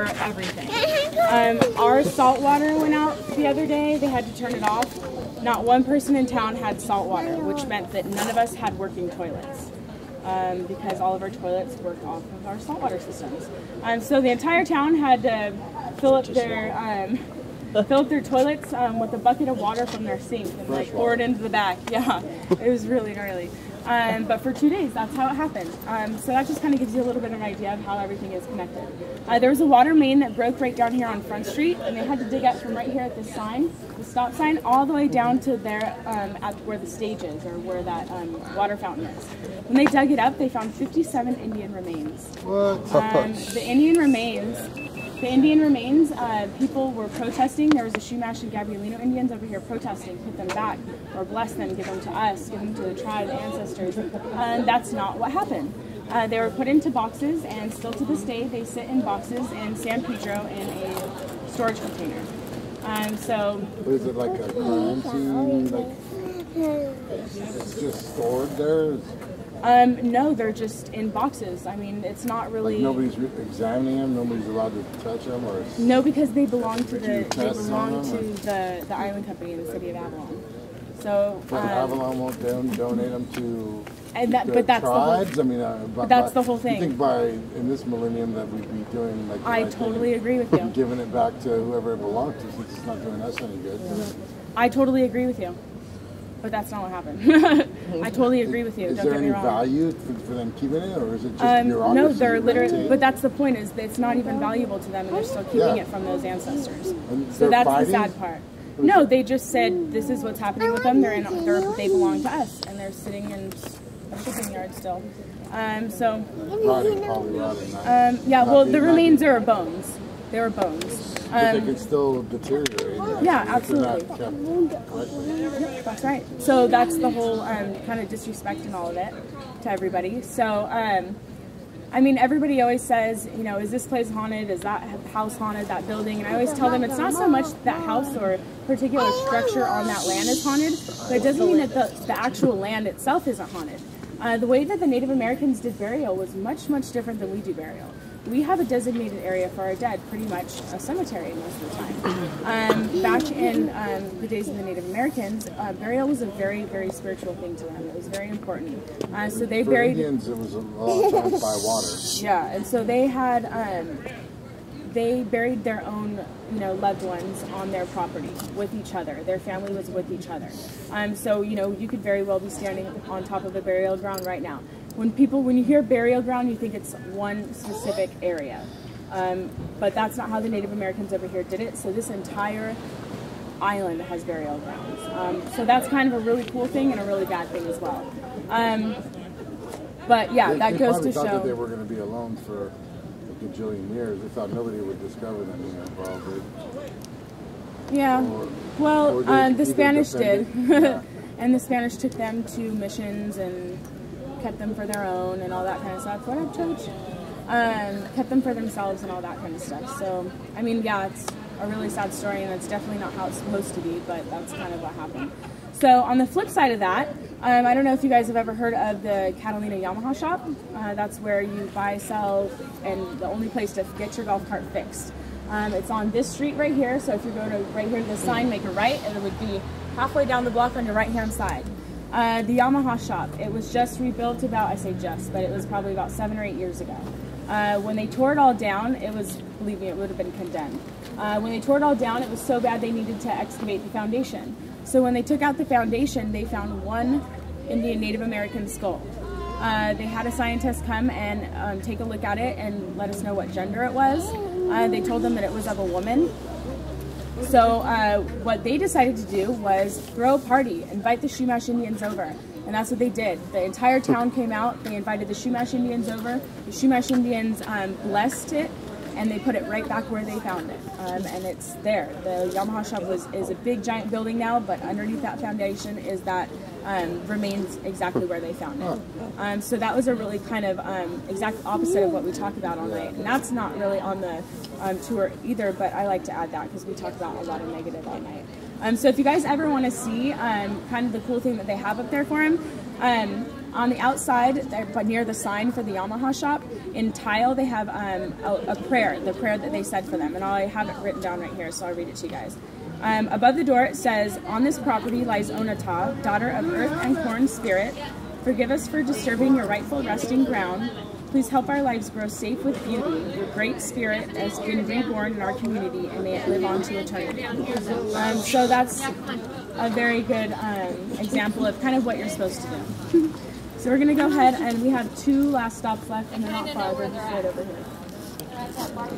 for everything. Our salt water went out the other day. They had to turn it off. Not one person in town had salt water, which meant that none of us had working toilets. Because all of our toilets work off of our saltwater systems. So the entire town had to fill up their toilets with a bucket of water from their sink and like pour it into the back. Yeah, it was really gnarly. But for 2 days, that's how it happened. So that just kind of gives you a little bit of an idea of how everything is connected. There was a water main that broke right down here on Front Street, and they had to dig up from right here at this sign, the stop sign, all the way down to there at where the stage is, or where that water fountain is. When they dug it up, they found 57 Indian remains. What? The Indian remains, people were protesting. There was the Chumash and Gabrielino Indians over here protesting, put them back, or bless them, give them to us, give them to the tribe, the ancestors. That's not what happened. They were put into boxes, and still to this day, they sit in boxes in San Pedro in a storage container. So... Is it like a crime scene? Like, it's just stored there? No, they're just in boxes. I mean, it's not really... Like nobody's examining them? Nobody's allowed to touch them? Or no, because they belong to the island company in the city of Avalon. So... But Avalon won't donate them to but that's tribes? The whole, that's the whole thing. You think by, in this millennium, that we'd be doing like... I totally agree with you. Giving it back to whoever it belongs to, since it's not doing us any good. I totally agree with you. But that's not what happened. I totally agree with you. Is Don't there get me any wrong. value for them keeping it, or is it just bureaucracy? No, they're literally. But that's the point. Is that it's not even valuable to them, and they're still keeping it from those ancestors. And so that's fighting? the sad part. No, they just said this is what's happening with them. They belong to us, and they're sitting in a shipping yard still. So. Rotting, probably rotting. Yeah. Well, the remains are bones. They were bones. But they can still deteriorate. Yeah, absolutely. Yep, that's right. So that's the whole kind of disrespect and all of it to everybody. So, I mean, everybody always says, you know, is this place haunted? Is that house haunted? That building? And I always tell them it's not so much that house or particular structure on that land is haunted, but it doesn't mean that the actual land itself isn't haunted. The way that the Native Americans did burial was much, much different than we do burial. We have a designated area for our dead, pretty much a cemetery most of the time. Back in the days of the Native Americans, burial was a very, very spiritual thing to them. It was very important. So they for buried... Indians, it was a lot of times by water. Yeah, and so they had... they buried their own, you know, loved ones on their property with each other. Their family was with each other. So, you know, you could very well be standing on top of a burial ground right now. When you hear burial ground, you think it's one specific area. But that's not how the Native Americans over here did it. So this entire island has burial grounds. So that's kind of a really cool thing and a really bad thing as well. But yeah, that goes to show... They thought that they were going to be alone for a gajillion years. They thought nobody would discover them being involved. Yeah. Well, the Spanish did. Yeah. And the Spanish took them to missions and kept them for their own and all that kind of stuff. What up, Church? Kept them for themselves and all that kind of stuff. So, I mean, yeah, it's a really sad story, and it's definitely not how it's supposed to be, but that's kind of what happened. So, on the flip side of that, I don't know if you guys have ever heard of the Catalina Yamaha shop. That's where you buy, sell, and the only place to get your golf cart fixed. It's on this street right here, so if you go to right here to the sign, make a right, and it would be halfway down the block on your right-hand side. The Yamaha shop, it was just rebuilt about, I say just, but it was probably about 7 or 8 years ago. When they tore it all down, it was, believe me, it would have been condemned. When they tore it all down, it was so bad they needed to excavate the foundation. So when they took out the foundation, they found one Indian Native American skull. They had a scientist come and take a look at it and let us know what gender it was. They told them that it was of a woman. So what they decided to do was throw a party, invite the Chumash Indians over. And that's what they did. The entire town came out, they invited the Chumash Indians over. The Chumash Indians blessed it, and they put it right back where they found it. And it's there. The Yamaha shop is a big giant building now, but underneath that foundation is that remains exactly where they found it. So that was a really kind of exact opposite of what we talk about all night. And that's not really on the tour either, but I like to add that because we talk about a lot of negative all night. So if you guys ever want to see kind of the cool thing that they have up there for him, on the outside, near the sign for the Yamaha shop, In tile, they have a prayer, the prayer that they said for them, and I have it written down right here, so I'll read it to you guys. Above the door, it says, "On this property lies Onata, daughter of earth and corn spirit. Forgive us for disturbing your rightful resting ground. Please help our lives grow safe with beauty. Your great spirit has been reborn in our community, and may it live on to eternity." So that's a very good example of kind of what you're supposed to do. So we're going to go ahead, and we have 2 last stops left, and they're not far, they're just right over here.